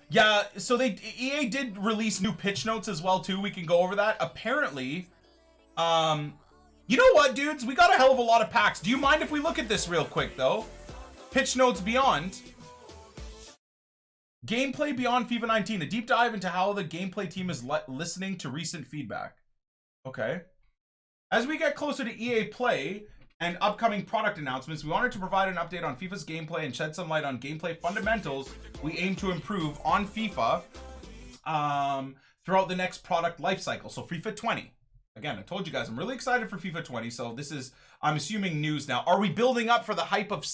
Yeah, so EA did release new pitch notes as well too. We can go over that. Apparently, you know what, dudes? We got a hell of a lot of packs. Do you mind if we look at this real quick though? Pitch notes beyond. Gameplay beyond FIFA 19. A deep dive into how the gameplay team is listening to recent feedback. Okay. As we get closer to EA Play and upcoming product announcements, we wanted to provide an update on FIFA's gameplay and shed some light on gameplay fundamentals we aim to improve on FIFA throughout the next product lifecycle. So FIFA 20. Again, I told you guys I'm really excited for FIFA 20. So this is, I'm assuming, news now. Are we building up for the hype of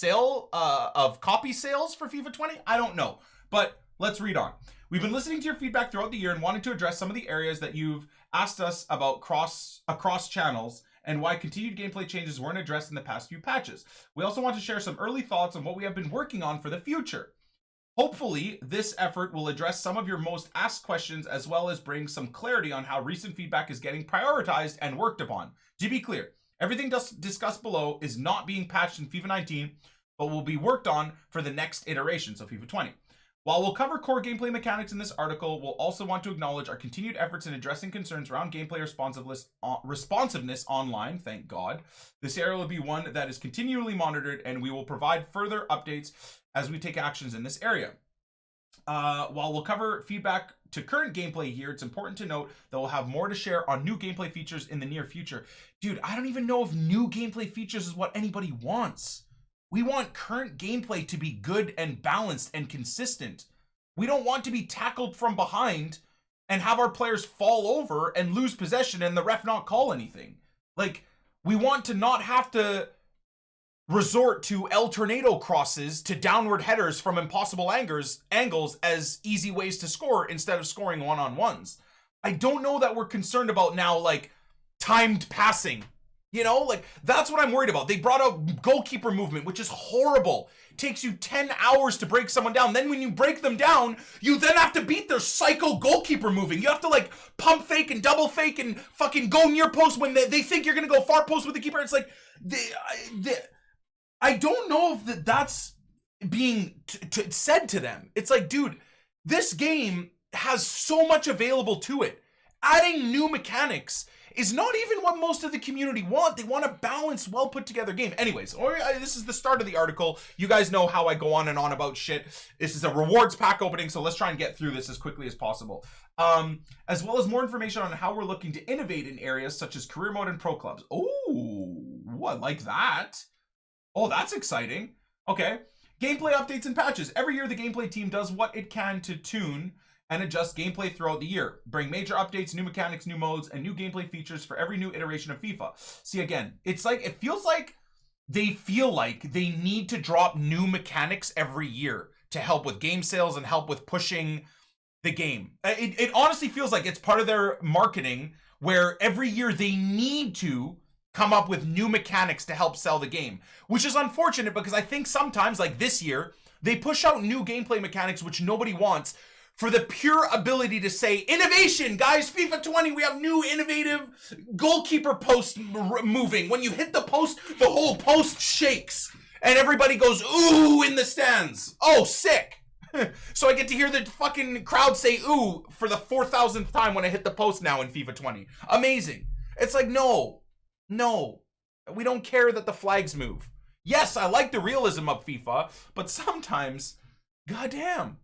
copy sales for FIFA 20? I don't know. But let's read on. We've been listening to your feedback throughout the year and wanted to address some of the areas that you've asked us about across channels and why continued gameplay changes weren't addressed in the past few patches. We also want to share some early thoughts on what we have been working on for the future. Hopefully, this effort will address some of your most asked questions as well as bring some clarity on how recent feedback is getting prioritized and worked upon. To be clear, everything discussed below is not being patched in FIFA 19, but will be worked on for the next iteration, so FIFA 20. While we'll cover core gameplay mechanics in this article, we'll also want to acknowledge our continued efforts in addressing concerns around gameplay responsiveness online, thank God. This area will be one that is continually monitored, and we will provide further updates as we take actions in this area. While we'll cover feedback to current gameplay here, it's important to note that we'll have more to share on new gameplay features in the near future. Dude, I don't even know if new gameplay features is what anybody wants. We want current gameplay to be good and balanced and consistent. We don't want to be tackled from behind and have our players fall over and lose possession and the ref not call anything. Like, we want to not have to resort to El Tornado crosses to downward headers from impossible angles as easy ways to score instead of scoring one-on-ones. I don't know that we're concerned about now, like, timed passing. You know, like, that's what I'm worried about. They brought out goalkeeper movement, which is horrible. Takes you 10 hours to break someone down. Then when you break them down, you then have to beat their psycho goalkeeper moving. You have to, like, pump fake and double fake and fucking go near post when they think you're going to go far post with the keeper. It's like, I don't know if that's being said to them. It's like, dude, this game has so much available to it. Adding new mechanics is not even what most of the community want. They want a balanced, well put together game. Anyways, this is the start of the article. You guys know how I go on and on about shit. This is a rewards pack opening, so let's try and get through this as quickly as possible. As well as more information on how we're looking to innovate in areas such as career mode and pro clubs. Oh, I like that. Oh, that's exciting. Okay. Gameplay updates and patches. Every year, the gameplay team does what it can to tune and adjust gameplay throughout the year. Bring major updates, new mechanics, new modes, and new gameplay features for every new iteration of FIFA. See, again, it's like, it feels like they feel like they need to drop new mechanics every year to help with game sales and help with pushing the game. It honestly feels like it's part of their marketing where every year they need to come up with new mechanics to help sell the game, which is unfortunate because I think sometimes, like this year, they push out new gameplay mechanics which nobody wants for the pure ability to say, innovation, guys, FIFA 20, we have new innovative goalkeeper post moving. When you hit the post, the whole post shakes and everybody goes, ooh, in the stands. Oh, sick. So I get to hear the fucking crowd say, ooh, for the 4,000th time when I hit the post now in FIFA 20. Amazing. It's like, no, we don't care that the flags move. Yes, I like the realism of FIFA, but sometimes, goddamn.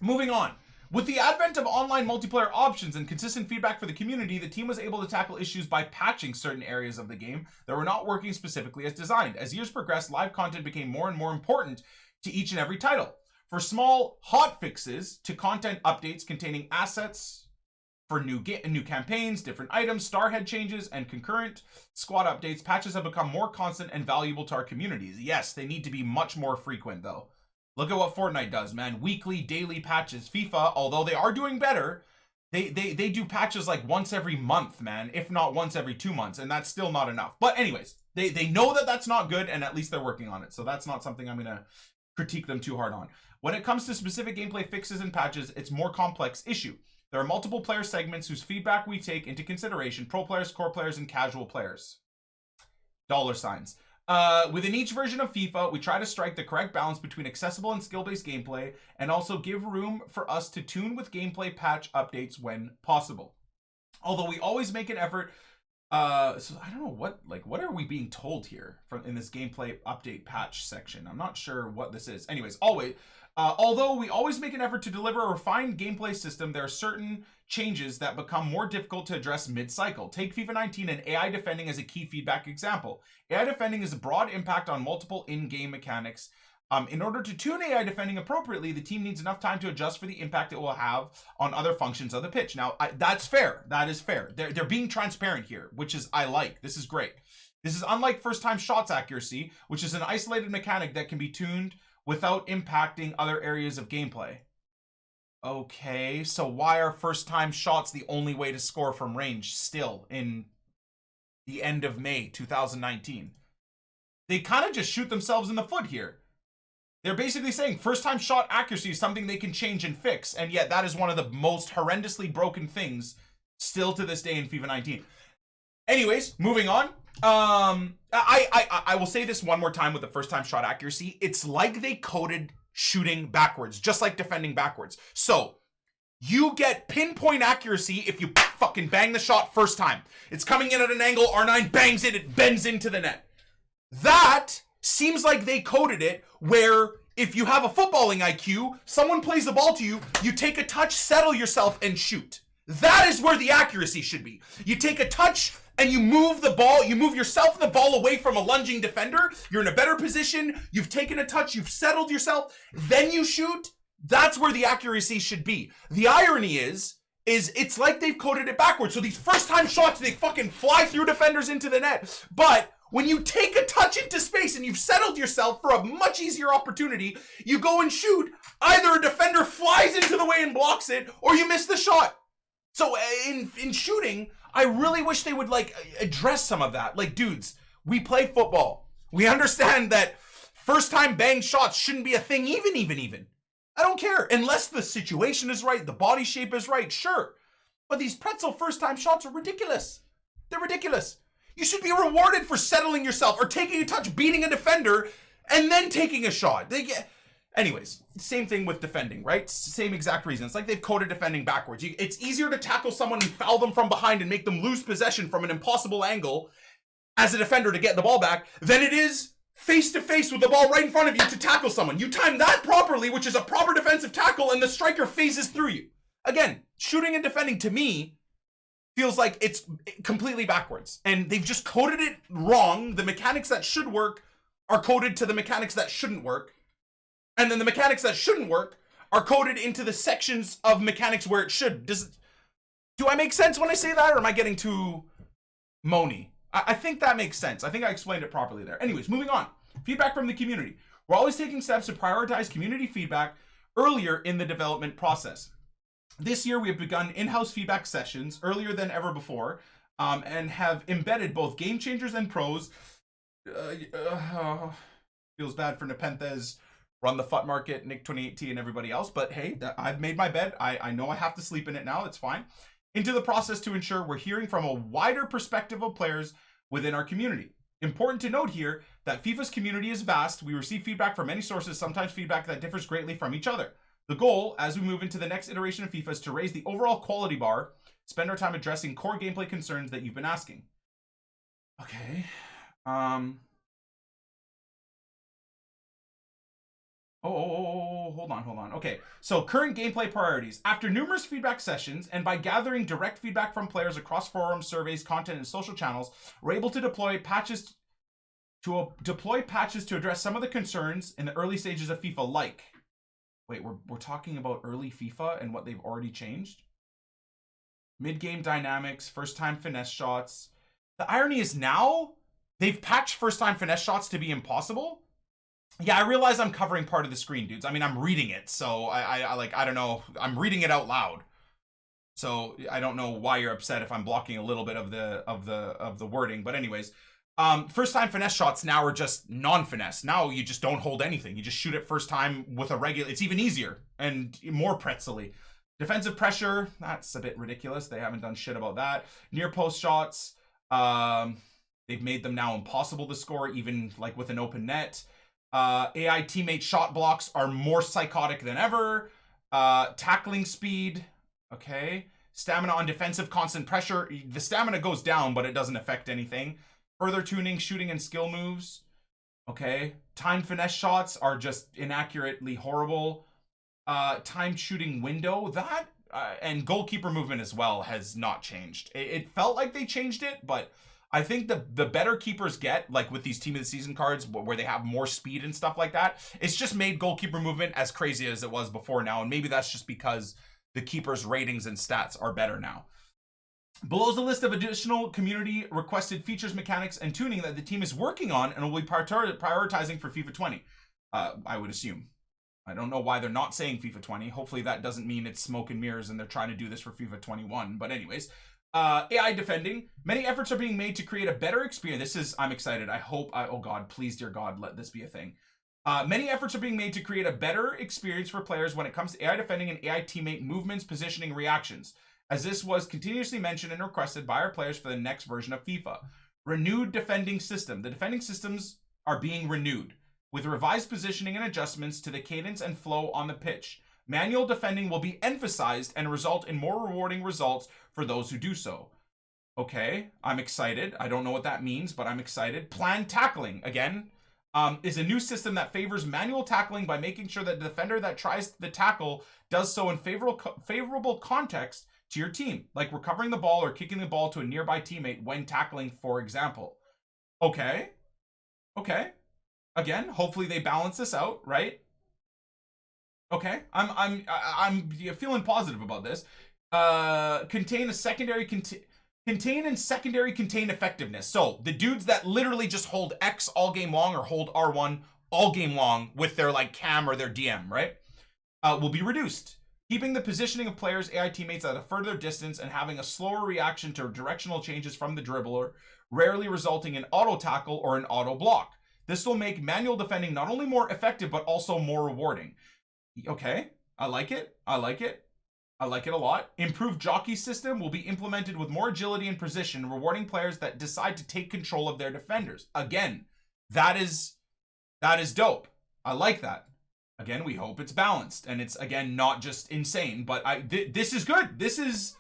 Moving on. With the advent of online multiplayer options and consistent feedback for the community, the team was able to tackle issues by patching certain areas of the game that were not working specifically as designed. As years progressed, live content became more and more important to each and every title. For small hot fixes to content updates containing assets for new campaigns, different items, star head changes, and concurrent squad updates, patches have become more constant and valuable to our communities. Yes, they need to be much more frequent though. Look at what Fortnite does, man. Weekly, daily patches. FIFA, although they are doing better, they do patches like once every month, man, if not once every 2 months, and that's still not enough. But anyways, they know that that's not good, and at least they're working on it. So that's not something I'm going to critique them too hard on. When it comes to specific gameplay fixes and patches, it's a more complex issue. There are multiple player segments whose feedback we take into consideration: pro players, core players, and casual players. $signs. Within each version of FIFA, we try to strike the correct balance between accessible and skill-based gameplay, and also give room for us to tune with gameplay patch updates when possible. Although we always make an effort. So I don't know what are we being told here from in this gameplay update patch section? I'm not sure what this is. Anyways, although we always make an effort to deliver a refined gameplay system, there are certain changes that become more difficult to address mid-cycle. Take FIFA 19 and AI defending as a key feedback example. AI defending is a broad impact on multiple in-game mechanics. In order to tune AI defending appropriately, the team needs enough time to adjust for the impact it will have on other functions of the pitch. Now, that's fair. That is fair. They're being transparent here, which is I like. This is great. This is unlike first-time shots accuracy, which is an isolated mechanic that can be tuned without impacting other areas of gameplay. Okay, so why are first-time shots the only way to score from range still in the end of May 2019? They kind of just shoot themselves in the foot here. They're basically saying first-time shot accuracy is something they can change and fix, and yet that is one of the most horrendously broken things still to this day in FIFA 19. Anyways, moving on. I will say this one more time with the first-time shot accuracy. It's like they coded shooting backwards, just like defending backwards. So you get pinpoint accuracy if you fucking bang the shot first time. It's coming in at an angle, R9 bangs it, it bends into the net. That seems like they coded it where if you have a footballing IQ, someone plays the ball to you, you take a touch, settle yourself, and shoot. That is where the accuracy should be. You take a touch and you move the ball, you move yourself and the ball away from a lunging defender. You're in a better position. You've taken a touch, you've settled yourself, then you shoot. That's where the accuracy should be. The irony is it's like they've coded it backwards. So these first-time shots, they fucking fly through defenders into the net. But when you take a touch into space and you've settled yourself for a much easier opportunity, you go and shoot. Either a defender flies into the way and blocks it, or you miss the shot. So in shooting, I really wish they would like address some of that. Like, dudes, we play football. We understand that first time bang shots shouldn't be a thing even. I don't care. Unless the situation is right, the body shape is right, sure. But these pretzel first time shots are ridiculous. They're ridiculous. You should be rewarded for settling yourself or taking a touch, beating a defender, and then taking a shot. Anyways, same thing with defending, right? Same exact reason. It's like they've coded defending backwards. It's easier to tackle someone and foul them from behind and make them lose possession from an impossible angle as a defender to get the ball back than it is face to face with the ball right in front of you to tackle someone. You time that properly, which is a proper defensive tackle, and the striker phases through you. Again, shooting and defending to me feels like it's completely backwards. And they've just coded it wrong. The mechanics that should work are coded to the mechanics that shouldn't work. And then the mechanics that shouldn't work are coded into the sections of mechanics where it should. Do I make sense when I say that, or am I getting too moany? I think that makes sense. I think I explained it properly there. Anyways, moving on. Feedback from the community. We're always taking steps to prioritize community feedback earlier in the development process. This year, we have begun in-house feedback sessions earlier than ever before, and have embedded both game changers and pros. Feels bad for Nepenthes, Run the Fut Market, NICK28T, and everybody else, but hey, I've made my bed. I know I have to sleep in it now. It's fine. Into the process to ensure we're hearing from a wider perspective of players within our community. Important to note here that FIFA's community is vast. We receive feedback from many sources, sometimes feedback that differs greatly from each other. The goal, as we move into the next iteration of FIFA, is to raise the overall quality bar, spend our time addressing core gameplay concerns that you've been asking. Okay. Hold on. Okay, so current gameplay priorities. After numerous feedback sessions, and by gathering direct feedback from players across forums, surveys, content, and social channels, we're able to deploy patches to address some of the concerns in the early stages of FIFA, like... Wait, we're talking about early FIFA and what they've already changed? Mid-game dynamics, first-time finesse shots. The irony is now, they've patched first-time finesse shots to be impossible? Yeah, I realize I'm covering part of the screen, dudes. I mean, I'm reading it, so I don't know. I'm reading it out loud, so I don't know why you're upset if I'm blocking a little bit of the wording. But anyways, first time finesse shots now are just non-finesse. Now you just don't hold anything. You just shoot it first time with a regular. It's even easier and more pretzely. Defensive pressure, that's a bit ridiculous. They haven't done shit about that. Near post shots, They've made them now impossible to score, even like with an open net. AI teammate shot blocks are more psychotic than ever. Tackling speed, okay. Stamina on defensive, constant pressure. The stamina goes down, but it doesn't affect anything. Further tuning, shooting, and skill moves. Okay. Timed finesse shots are just inaccurately horrible. Timed shooting window, that and goalkeeper movement as well has not changed. It felt like they changed it, but I think the better keepers get, like with these team of the season cards where they have more speed and stuff like that, it's just made goalkeeper movement as crazy as it was before now. And maybe that's just because the keepers' ratings and stats are better now. Below is a list of additional community requested features, mechanics, and tuning that the team is working on and will be prioritizing for FIFA 20. I would assume. I don't know why they're not saying FIFA 20. Hopefully that doesn't mean it's smoke and mirrors and they're trying to do this for FIFA 21. But anyways, AI defending. Many efforts are being made to create a better experience. This is, I'm excited. I hope, oh God, please, dear God, let this be a thing. Many efforts are being made to create a better experience for players when it comes to AI defending and AI teammate movements, positioning, reactions, as this was continuously mentioned and requested by our players for the next version of FIFA. Renewed defending system. The defending systems are being renewed with revised positioning and adjustments to the cadence and flow on the pitch. Manual defending will be emphasized and result in more rewarding results for those who do so. Okay, I'm excited. I don't know what that means, but I'm excited. Planned tackling, again, is a new system that favors manual tackling by making sure that the defender that tries the tackle does so in favorable context to your team, like recovering the ball or kicking the ball to a nearby teammate when tackling, for example. Okay. Again, hopefully they balance this out, right? Okay, I'm feeling positive about this. Contain and secondary contain effectiveness. So the dudes that literally just hold X all game long or hold R1 all game long with their like cam or their DM, right? Will be reduced. Keeping the positioning of players' AI teammates at a further distance and having a slower reaction to directional changes from the dribbler, rarely resulting in auto tackle or an auto block. This will make manual defending not only more effective, but also more rewarding. Okay, I like it. I like it a lot. Improved jockey system will be implemented with more agility and precision, rewarding players that decide to take control of their defenders. Again, that is dope. I like that. Again, we hope it's balanced and it's, again, not just insane, but this is good. This is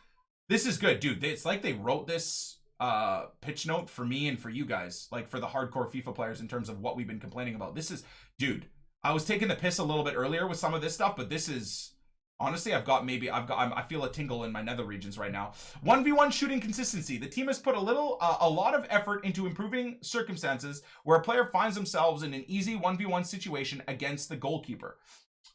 good, dude. It's like they wrote this pitch note for me and for you guys, like for the hardcore FIFA players in terms of what we've been complaining about. This is, dude, I was taking the piss a little bit earlier with some of this stuff, but this is, honestly, I feel a tingle in my nether regions right now. 1v1 shooting consistency. The team has put a lot of effort into improving circumstances where a player finds themselves in an easy 1v1 situation against the goalkeeper.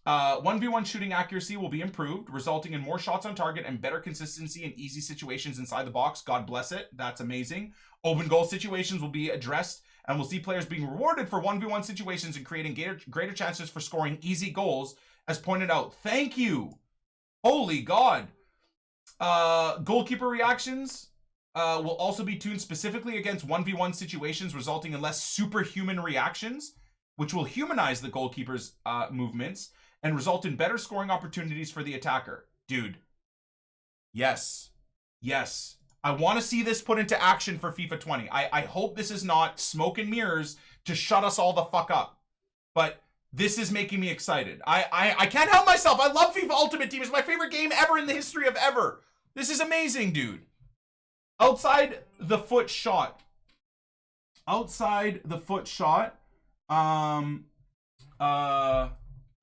1v1 shooting accuracy will be improved, resulting in more shots on target and better consistency in easy situations inside the box. God bless it. That's amazing. Open goal situations will be addressed, and we'll see players being rewarded for 1v1 situations and creating greater chances for scoring easy goals, as pointed out. Thank you. Holy God. Goalkeeper reactions will also be tuned specifically against 1v1 situations, resulting in less superhuman reactions, which will humanize the goalkeeper's movements and result in better scoring opportunities for the attacker. Dude. Yes. I want to see this put into action for FIFA 20. I hope this is not smoke and mirrors to shut us all the fuck up. But this is making me excited. I can't help myself. I love FIFA Ultimate Team. It's my favorite game ever in the history of ever. This is amazing, dude. Outside the foot shot.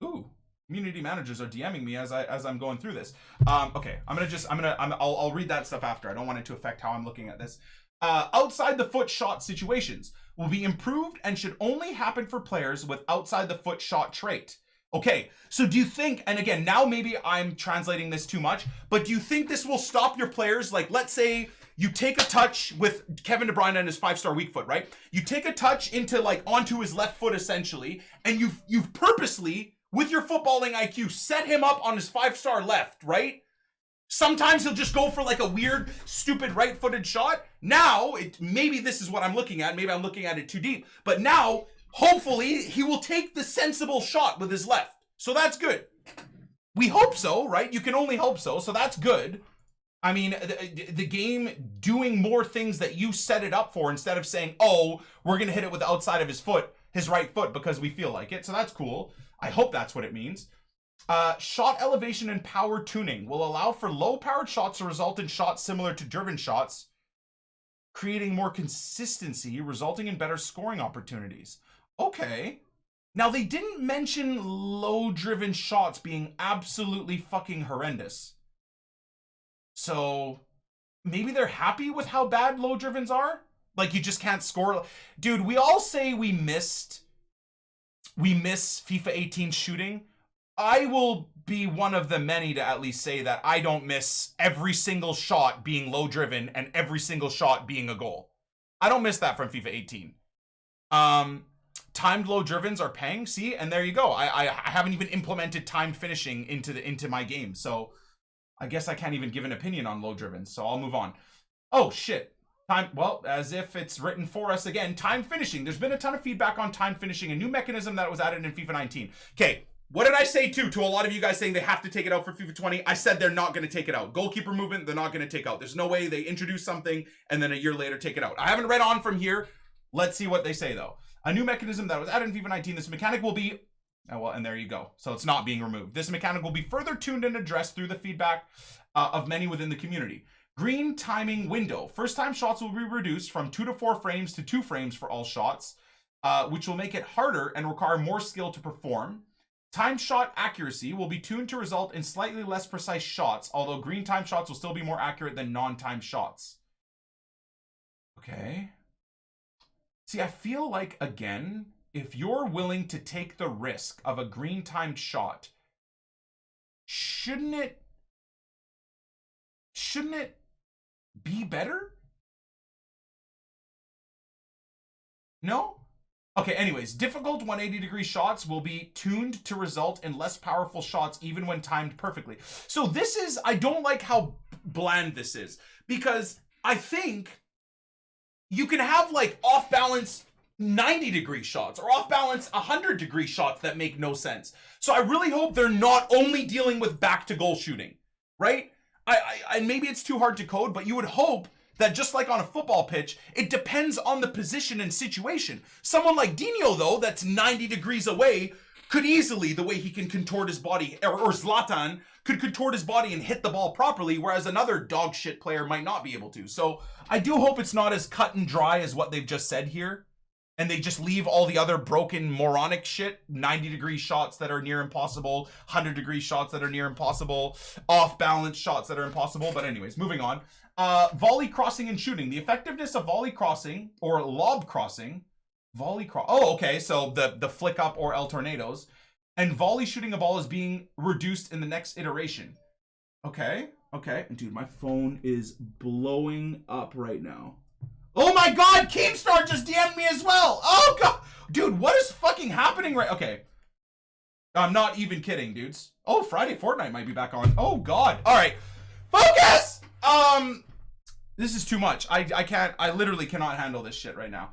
Ooh. Community managers are DMing me as I'm going through this. Okay, I'll read that stuff after. I don't want it to affect how I'm looking at this. Outside the foot shot situations will be improved and should only happen for players with outside the foot shot trait. Okay, so do you think, and again, now maybe I'm translating this too much, but do you think this will stop your players? Like, let's say you take a touch with Kevin De Bruyne and his 5-star weak foot, right? You take a touch into like onto his left foot essentially, and you've purposely, with your footballing IQ, set him up on his 5-star left, right? Sometimes he'll just go for like a weird, stupid right-footed shot. Now, maybe this is what I'm looking at. Maybe I'm looking at it too deep. But now, hopefully, he will take the sensible shot with his left. So that's good. We hope so, right? You can only hope so. So that's good. I mean, the game doing more things that you set it up for instead of saying, oh, we're going to hit it with the outside of his right foot because we feel like it. So that's cool. I hope that's what it means. Shot elevation and power tuning will allow for low-powered shots to result in shots similar to driven shots, creating more consistency, resulting in better scoring opportunities. Okay. Now, they didn't mention low-driven shots being absolutely fucking horrendous. So maybe they're happy with how bad low drivens are. Like, you just can't score. Dude, we all say we miss FIFA 18 shooting. I will be one of the many to at least say that I don't miss every single shot being low driven and every single shot being a goal. I don't miss that from FIFA 18. Timed low drivens are paying. See, and there you go. I haven't even implemented timed finishing into my game. So I guess I can't even give an opinion on low driven, so I'll move on. Oh, shit. Well, as if it's written for us again, time finishing. There's been a ton of feedback on time finishing, a new mechanism that was added in FIFA 19. Okay, what did I say to a lot of you guys saying they have to take it out for FIFA 20? I said they're not going to take it out. Goalkeeper movement, they're not going to take out. There's no way they introduce something and then a year later take it out. I haven't read on from here. Let's see what they say, though. A new mechanism that was added in FIFA 19. This mechanic will be... Oh, well, and there you go. So it's not being removed. This mechanic will be further tuned and addressed through the feedback of many within the community. Green timing window. First time shots will be reduced from 2 to 4 frames to 2 frames for all shots, which will make it harder and require more skill to perform. Time shot accuracy will be tuned to result in slightly less precise shots, although green time shots will still be more accurate than non-time shots. Okay. See, I feel like, again, if you're willing to take the risk of a green timed shot, shouldn't it be better? No? Okay, anyways, difficult 180-degree shots will be tuned to result in less powerful shots even when timed perfectly. So this is, I don't like how bland this is, because I think you can have like off-balance 90-degree shots or off-balance 100-degree shots that make no sense. So I really hope they're not only dealing with back-to-goal shooting, right? I maybe it's too hard to code, but you would hope that just like on a football pitch, it depends on the position and situation. Someone like Dino, though, that's 90 degrees away, could easily, the way he can contort his body, or Zlatan could contort his body and hit the ball properly, whereas another dog shit player might not be able to. So I do hope it's not as cut and dry as what they've just said here. And they just leave all the other broken moronic shit, 90-degree shots that are near impossible, 100-degree shots that are near impossible, off-balance shots that are impossible. But anyways, moving on. Volley crossing and shooting. The effectiveness of volley crossing or lob crossing. Oh, okay. So the flick up or El Tornadoes. And volley shooting a ball is being reduced in the next iteration. Okay. Okay. And dude, my phone is blowing up right now. Oh my god, Keemstar just DM'd me as well. Oh god. Dude, what is fucking happening right? Okay. I'm not even kidding, dudes. Oh, Friday Fortnite might be back on. Oh god. All right. Focus! This is too much. I literally cannot handle this shit right now.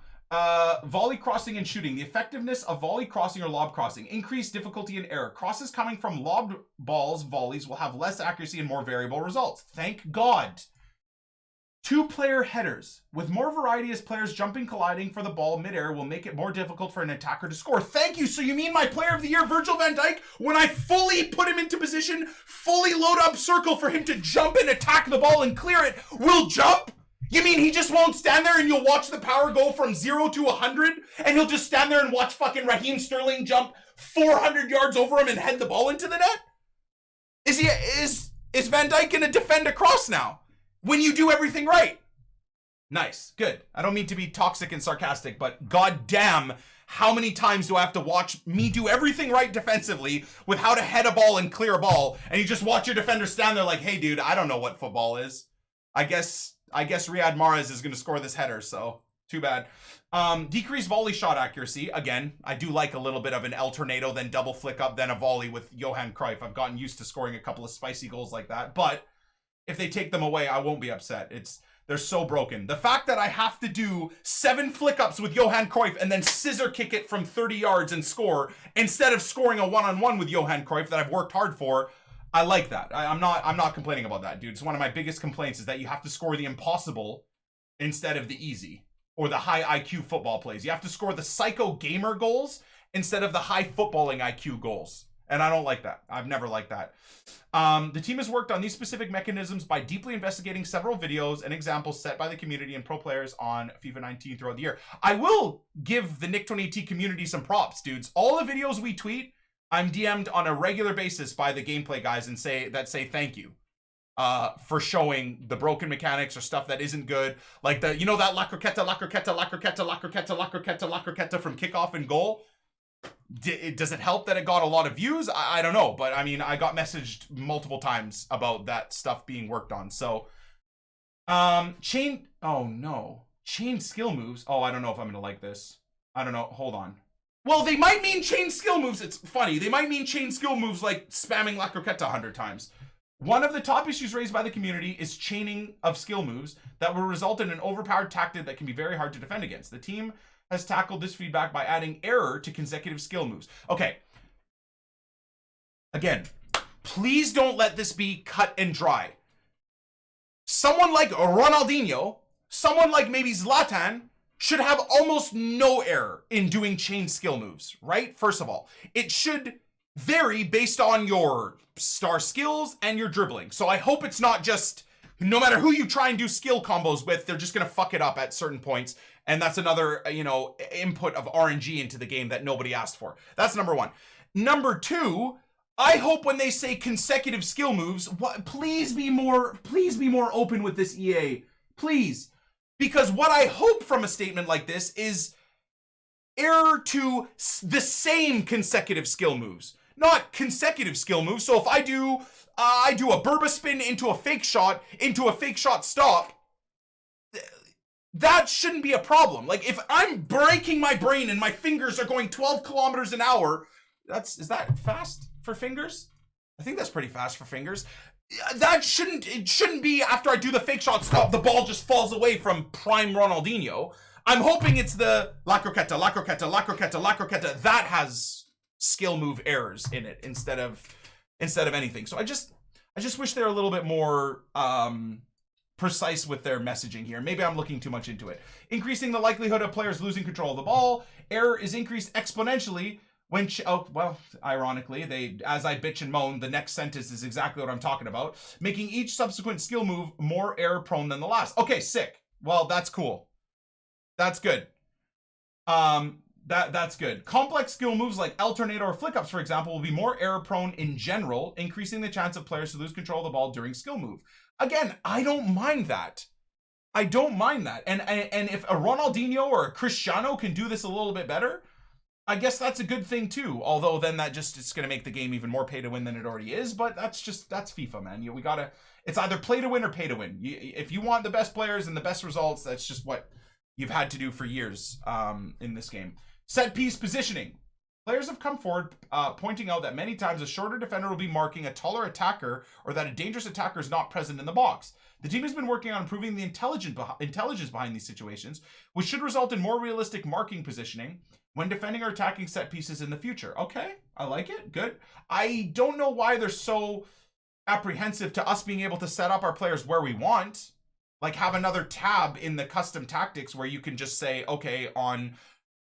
Volley crossing and shooting. The effectiveness of volley crossing or lob crossing. Increased difficulty and error. Crosses coming from lobbed balls, volleys, will have less accuracy and more variable results. Thank God. 2-player headers. With more variety as players jumping, colliding for the ball midair will make it more difficult for an attacker to score. Thank you. So you mean my player of the year, Virgil van Dijk, when I fully put him into position, fully load up circle for him to jump and attack the ball and clear it, will jump? You mean he just won't stand there and you'll watch the power go from 0 to 100 and he'll just stand there and watch fucking Raheem Sterling jump 400 yards over him and head the ball into the net? Is Van Dijk gonna defend a cross now? When you do everything right. Nice. Good. I don't mean to be toxic and sarcastic, but goddamn, how many times do I have to watch me do everything right defensively with how to head a ball and clear a ball, and you just watch your defender stand there like, hey dude, I don't know what football is. I guess Riyad Mahrez is going to score this header, so too bad. Decreased volley shot accuracy. Again, I do like a little bit of an El Tornado, then double flick up, then a volley with Johan Cruyff. I've gotten used to scoring a couple of spicy goals like that, but if they take them away, I won't be upset. They're so broken. The fact that I have to do 7 flick-ups with Johan Cruyff and then scissor kick it from 30 yards and score instead of scoring a one-on-one with Johan Cruyff that I've worked hard for, I like that. I'm not complaining about that, dude. It's one of my biggest complaints is that you have to score the impossible instead of the easy or the high IQ football plays. You have to score the psycho gamer goals instead of the high footballing IQ goals. And I don't like that. I've never liked that. The team has worked on these specific mechanisms by deeply investigating several videos and examples set by the community and pro players on FIFA 19 throughout the year. I will give the NICK28T community some props, dudes. All the videos we tweet, I'm DM'd on a regular basis by the gameplay guys and say thank you for showing the broken mechanics or stuff that isn't good. Like that La Croqueta from kickoff and goal. Does it help that it got a lot of views? I don't know, but I mean, I got messaged multiple times about that stuff being worked on. So, chain skill moves. Oh, I don't know if I'm gonna like this. I don't know. Hold on. Well, they might mean chain skill moves. It's funny. They might mean chain skill moves like spamming La Croqueta 100 times. One of the top issues raised by the community is chaining of skill moves that will result in an overpowered tactic that can be very hard to defend against. The team has tackled this feedback by adding error to consecutive skill moves. Okay. Again, please don't let this be cut and dry. Someone like Ronaldinho, someone like maybe Zlatan, should have almost no error in doing chain skill moves, right? First of all, it should vary based on your star skills and your dribbling. So I hope it's not just, no matter who you try and do skill combos with, they're just going to fuck it up at certain points. And that's another, input of RNG into the game that nobody asked for. That's number one. Number two, I hope when they say consecutive skill moves, please be more open with this, EA. Please. Because what I hope from a statement like this is error to the same consecutive skill moves, not consecutive skill moves. So if I do a Burba spin into a fake shot stop, that shouldn't be a problem. Like if I'm breaking my brain and my fingers are going 12 kilometers an hour, is that fast for fingers? I think that's pretty fast for fingers. It shouldn't be after I do the fake shot stop, the ball just falls away from prime Ronaldinho. I'm hoping it's the La Croqueta that has skill move errors in it instead of anything. So I just wish they're a little bit more precise with their messaging here. Maybe I'm looking too much into it. Increasing the likelihood of players losing control of the ball. Error is increased exponentially when, ironically, as I bitch and moan, the next sentence is exactly what I'm talking about. Making each subsequent skill move more error prone than the last. Okay, sick. Well, that's cool. That's good. That's good. Complex skill moves like alternate or flick ups, for example, will be more error prone in general, increasing the chance of players to lose control of the ball during skill move. Again, I don't mind that. And if a Ronaldinho or a Cristiano can do this a little bit better, I guess that's a good thing too. Although then it's going to make the game even more pay to win than it already is. But that's FIFA, man. It's either play to win or pay to win. If you want the best players and the best results, that's just what you've had to do for years in this game. Set piece positioning. Players have come forward pointing out that many times a shorter defender will be marking a taller attacker or that a dangerous attacker is not present in the box. The team has been working on improving the intelligence behind these situations, which should result in more realistic marking positioning when defending or attacking set pieces in the future. Okay, I like it. Good. I don't know why they're so apprehensive to us being able to set up our players where we want. Like have another tab in the custom tactics where you can just say, okay, on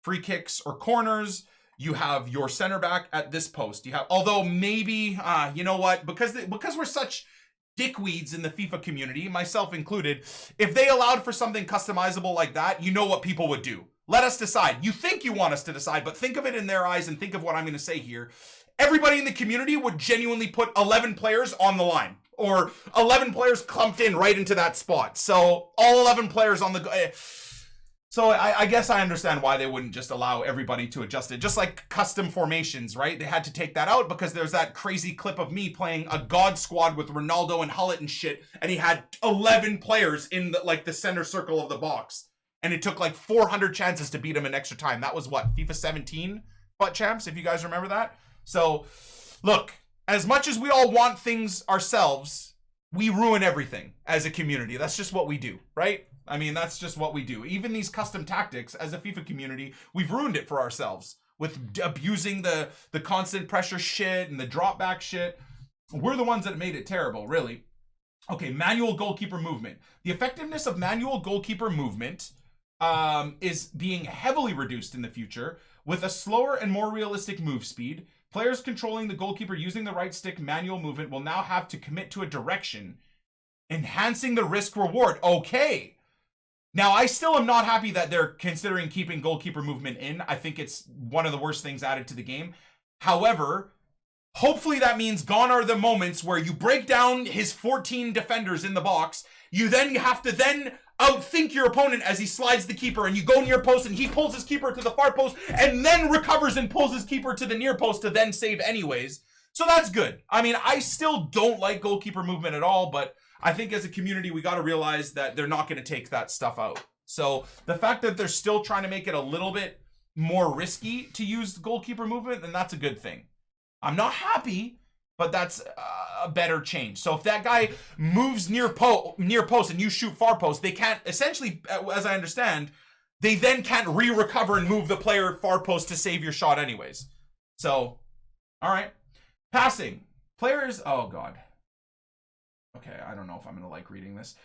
free kicks or corners, you have your center back at this post. Although maybe, you know what, because we're such dickweeds in the FIFA community, myself included, if they allowed for something customizable like that, you know what people would do. Let us decide. You think you want us to decide, but think of it in their eyes and think of what I'm going to say here. Everybody in the community would genuinely put 11 players on the line or 11 players clumped in right into that spot. So all 11 players on the... So I guess I understand why they wouldn't just allow everybody to adjust it. Just like custom formations, right? They had to take that out because there's that crazy clip of me playing a God squad with Ronaldo and Hullet and shit, and he had 11 players in the center circle of the box. And it took like 400 chances to beat him in extra time. That was what, FIFA 17 butt champs, if you guys remember that? So, look, as much as we all want things ourselves, we ruin everything as a community. That's just what we do, right? I mean, that's just what we do. Even these custom tactics, as a FIFA community, we've ruined it for ourselves with abusing the constant pressure shit and the drop back shit. We're the ones that made it terrible, really. Okay, manual goalkeeper movement. The effectiveness of manual goalkeeper movement is being heavily reduced in the future with a slower and more realistic move speed. Players controlling the goalkeeper using the right stick manual movement will now have to commit to a direction, enhancing the risk reward. Okay. Now, I still am not happy that they're considering keeping goalkeeper movement in. I think it's one of the worst things added to the game. However, hopefully that means gone are the moments where you break down his 14 defenders in the box. You then have to then outthink your opponent as he slides the keeper, and you go near post and he pulls his keeper to the far post and then recovers and pulls his keeper to the near post to then save anyways. So that's good. I mean, I still don't like goalkeeper movement at all, but I think as a community, we got to realize that they're not going to take that stuff out. So the fact that they're still trying to make it a little bit more risky to use goalkeeper movement, then that's a good thing. I'm not happy, but that's a better change. So if that guy moves near post and you shoot far post, they can't, essentially, as I understand, they then can't re-recover and move the player far post to save your shot anyways. So, all right. Passing. Players, oh God. Okay, I don't know if I'm going to like reading this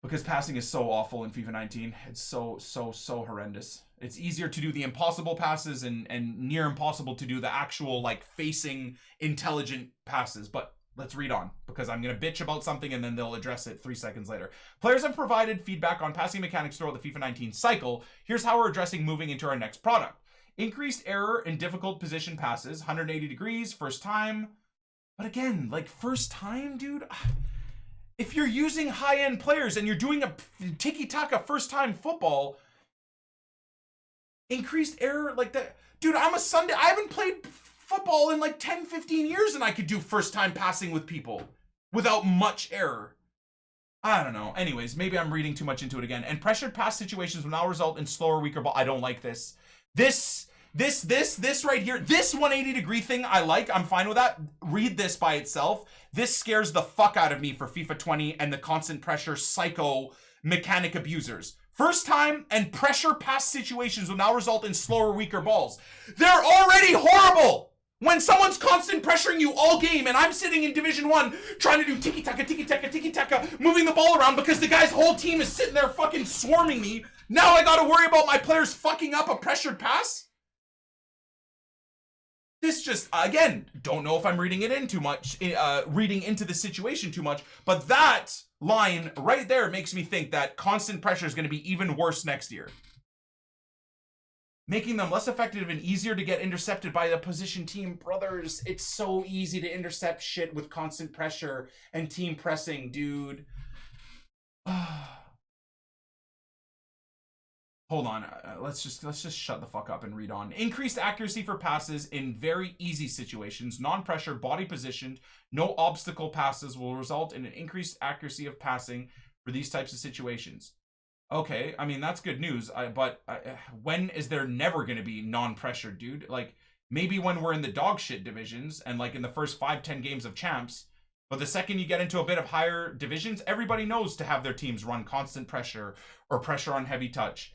because passing is so awful in FIFA 19. It's so horrendous. It's easier to do the impossible passes and near impossible to do the actual like facing intelligent passes. But let's read on because I'm going to bitch about something and then they'll address it 3 seconds later. Players have provided feedback on passing mechanics throughout the FIFA 19 cycle. Here's how we're addressing moving into our next product. Increased error in difficult position passes, 180 degrees, first time. But again, like first time, dude. If you're using high-end players and you're doing a tiki-taka first-time football, increased error like that. Dude, I haven't played football in like 10, 15 years and I could do first-time passing with people without much error. I don't know. Anyways, maybe I'm reading too much into it again. And pressured pass situations will now result in slower, weaker ball. I don't like this. This right here, this 180 degree thing I like. I'm fine with that. Read this by itself. This scares the fuck out of me for FIFA 20 and the constant pressure psycho mechanic abusers. First time and pressure pass situations will now result in slower, weaker balls. They're already horrible. When someone's constant pressuring you all game and I'm sitting in Division 1 trying to do tiki-taka, moving the ball around because the guy's whole team is sitting there fucking swarming me. Now I gotta worry about my players fucking up a pressured pass? This just, again, don't know if I'm reading it in too much, reading into the situation too much, but that line right there makes me think that constant pressure is going to be even worse next year. Making them less effective and easier to get intercepted by the opposition team. Brothers, it's so easy to intercept shit with constant pressure and team pressing, dude. Hold on, let's just shut the fuck up and read on. Increased accuracy for passes in very easy situations, non-pressure, body positioned, no obstacle passes will result in an increased accuracy of passing for these types of situations. Okay, I mean, that's good news, but when is there never going to be non-pressure, dude? Like, maybe when we're in the dog shit divisions and like in the first 5-10 games of champs, but the second you get into a bit of higher divisions, everybody knows to have their teams run constant pressure or pressure on heavy touch.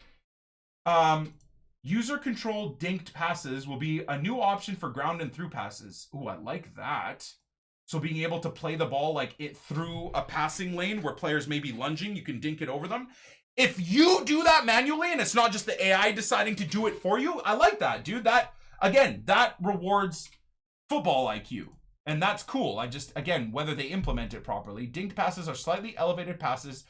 User-controlled dinked passes will be a new option for ground and through passes. Ooh, I like that. So being able to play the ball like it through a passing lane where players may be lunging, you can dink it over them. If you do that manually and it's not just the AI deciding to do it for you, I like that, dude. That, again, that rewards football IQ. And that's cool. I just, again, whether they implement it properly. Dinked passes are slightly elevated passes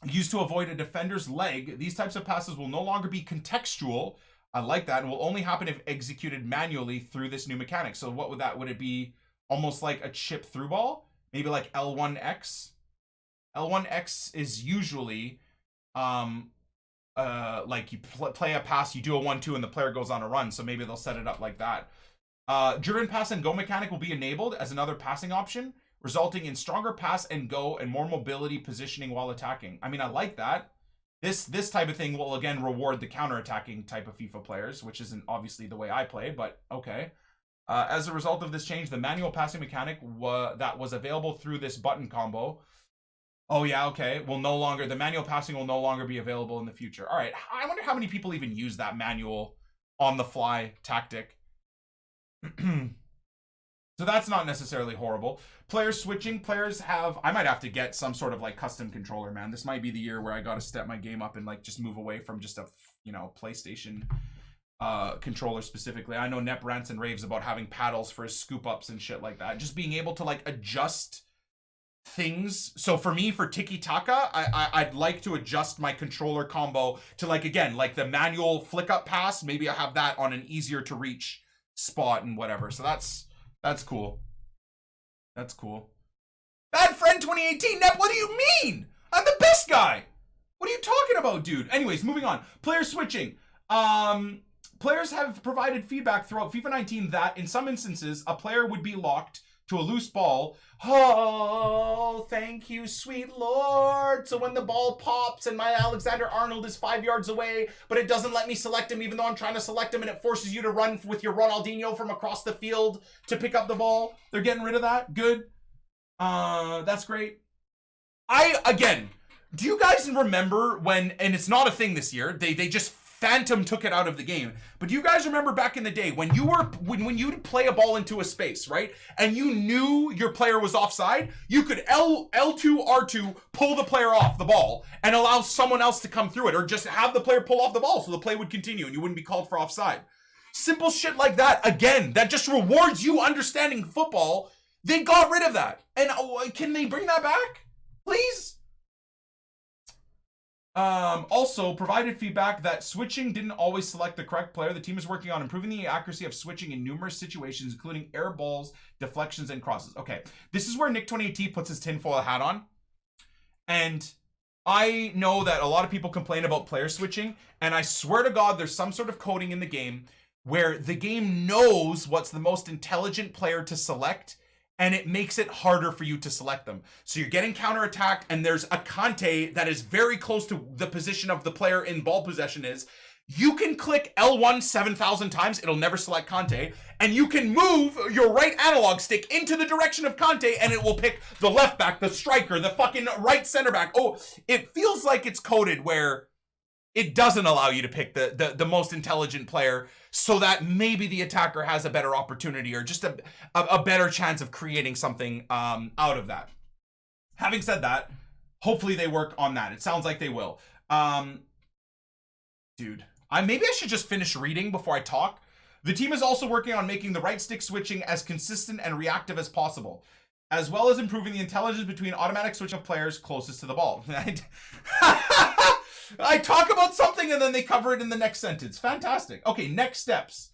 used to avoid a defender's leg. These types of passes will no longer be contextual. I like that. And will only happen if executed manually through this new mechanic. So what would that, would it be almost like a chip through ball? Maybe like L1X? L1X is usually like you play a pass, you do a 1-2 and the player goes on a run. So maybe they'll set it up like that. Driven pass and go mechanic will be enabled as another passing option, resulting in stronger pass and go and more mobility positioning while attacking. I mean, I like that. This type of thing will again reward the counter-attacking type of FIFA players, which isn't obviously the way I play, but okay. As a result of this change, the manual passing mechanic that was available through this button combo. Oh yeah, okay. Will no longer, the manual passing will no longer be available in the future. All right, I wonder how many people even use that manual on the fly tactic. So that's not necessarily horrible. Players switching, players have, I might have to get some sort of like custom controller, man. This might be the year where I got to step my game up and like just move away from just a, you know, PlayStation controller specifically. I know Nep rants and raves about having paddles for his scoop ups and shit like that. Just being able to like adjust things. So for me, for Tiki Taka, I'd like to adjust my controller combo to like, again, like the manual flick up pass. Maybe I have that on an easier to reach spot and whatever. So that's cool. That's cool. Bad friend 2018, Nep, what do you mean? I'm the best guy. What are you talking about, dude? Anyways, moving on. Player switching. Players have provided feedback throughout FIFA 19 that in some instances, a player would be locked to a loose ball. Oh, thank you, sweet Lord. So when the ball pops and my Alexander Arnold is 5 yards away, but it doesn't let me select him even though I'm trying to select him, and it forces you to run with your Ronaldinho from across the field to pick up the ball. They're getting rid of that. Good. That's great. Again, do you guys remember when, and it's not a thing this year, they just Phantom took it out of the game. But do you guys remember back in the day when you were when you'd play a ball into a space, right? And you knew your player was offside, you could L2 R2 pull the player off the ball and allow someone else to come through it, or just have the player pull off the ball so the play would continue and you wouldn't be called for offside. Simple shit like that. Again, that just rewards you understanding football. They got rid of that. And can they bring that back? Please? Also provided feedback that switching didn't always select the correct player. The team is working on improving the accuracy of switching in numerous situations, including air balls, deflections, and crosses. Okay, this is where NICK28T puts his tinfoil hat on. And I know that a lot of people complain about player switching, and I swear to God, there's some sort of coding in the game where the game knows what's the most intelligent player to select, and it makes it harder for you to select them. So you're getting counterattacked, and there's a Kante that is very close to the position of the player in ball possession is. You can click L1 7,000 times, it'll never select Kante, and you can move your right analog stick into the direction of Kante, and it will pick the left back, the striker, the fucking right center back. Oh, it feels like it's coded where it doesn't allow you to pick the most intelligent player, so that maybe the attacker has a better opportunity or just a better chance of creating something out of that. Having said that, hopefully they work on that. It sounds like they will. Dude, maybe I should just finish reading before I talk. The team is also working on making the right stick switching as consistent and reactive as possible, as well as improving the intelligence between automatic switching of players closest to the ball. I talk about something and then they cover it in the next sentence. Fantastic. Okay, next steps.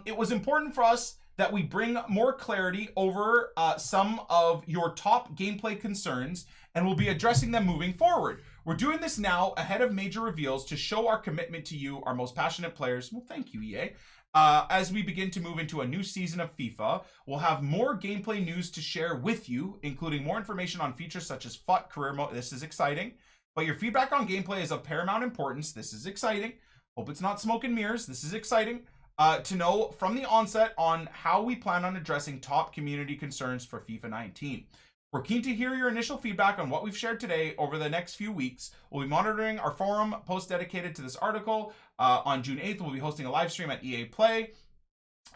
It was important for us that we bring more clarity over some of your top gameplay concerns, and we'll be addressing them moving forward. We're doing this now ahead of major reveals to show our commitment to you, our most passionate players. Well, thank you, EA. As we begin to move into a new season of FIFA, we'll have more gameplay news to share with you, including more information on features such as FUT career mode. This is exciting. But your feedback on gameplay is of paramount importance. This is exciting. Hope it's not smoke and mirrors. This is exciting. To know from the onset on how we plan on addressing top community concerns for FIFA 19. We're keen to hear your initial feedback on what we've shared today over the next few weeks. We'll be monitoring our forum post dedicated to this article. On June 8th, we'll be hosting a live stream at EA Play.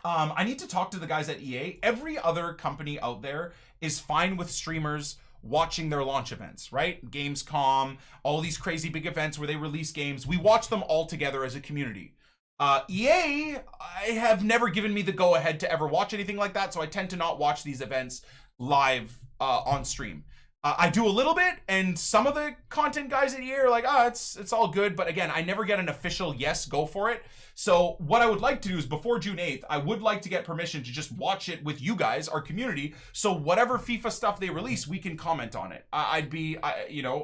I need to talk to the guys at EA. Every other company out there is fine with streamers watching their launch events, right? Gamescom, all these crazy big events where they release games. We watch them all together as a community. EA, I have never given me the go ahead to ever watch anything like that, so I tend to not watch these events live on stream. I do a little bit, and some of the content guys at EA are like, it's all good, but again, I never get an official yes, go for it. So what I would like to do is before June 8th, I would like to get permission to just watch it with you guys, our community, so whatever FIFA stuff they release, we can comment on it. I'd be,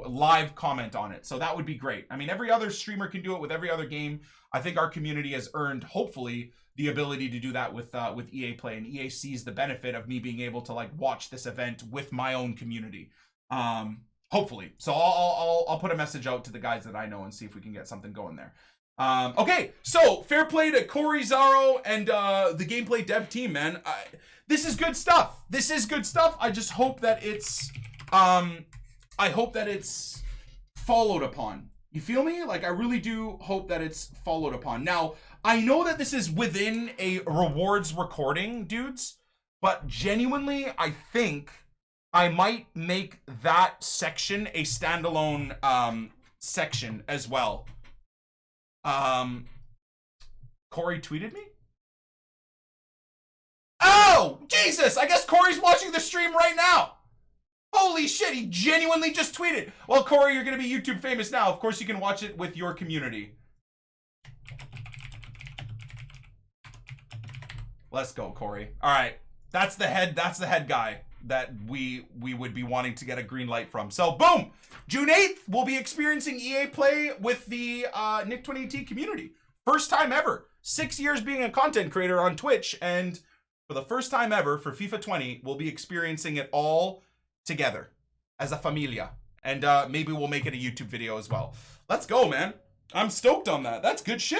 live comment on it. So that would be great. I mean, every other streamer can do it with every other game. I think our community has earned, hopefully, the ability to do that with EA Play, and EA sees the benefit of me being able to like watch this event with my own community. Hopefully. So I'll put a message out to the guys that I know and see if we can get something going there. Okay, so fair play to Corey, Zaro, and the gameplay dev team, man. This is good stuff. This is good stuff. I just hope that it's followed upon. You feel me? Like, I really do hope that it's followed upon. Now, I know that this is within a rewards recording, dudes. But genuinely, I think I might make that section a standalone section as well. Corey tweeted me? Oh, Jesus! I guess Corey's watching the stream right now. Holy shit, he genuinely just tweeted. Well, Corey, you're going to be YouTube famous now. Of course, you can watch it with your community. Let's go, Corey. All right. That's the head guy that we would be wanting to get a green light from. So, boom! June 8th, we'll be experiencing EA Play with the NICK28T community. First time ever. 6 years being a content creator on Twitch, and for the first time ever for FIFA 20, we'll be experiencing it all together as a familia. And maybe we'll make it a YouTube video as well. Let's go, man. I'm stoked on that. That's good shit.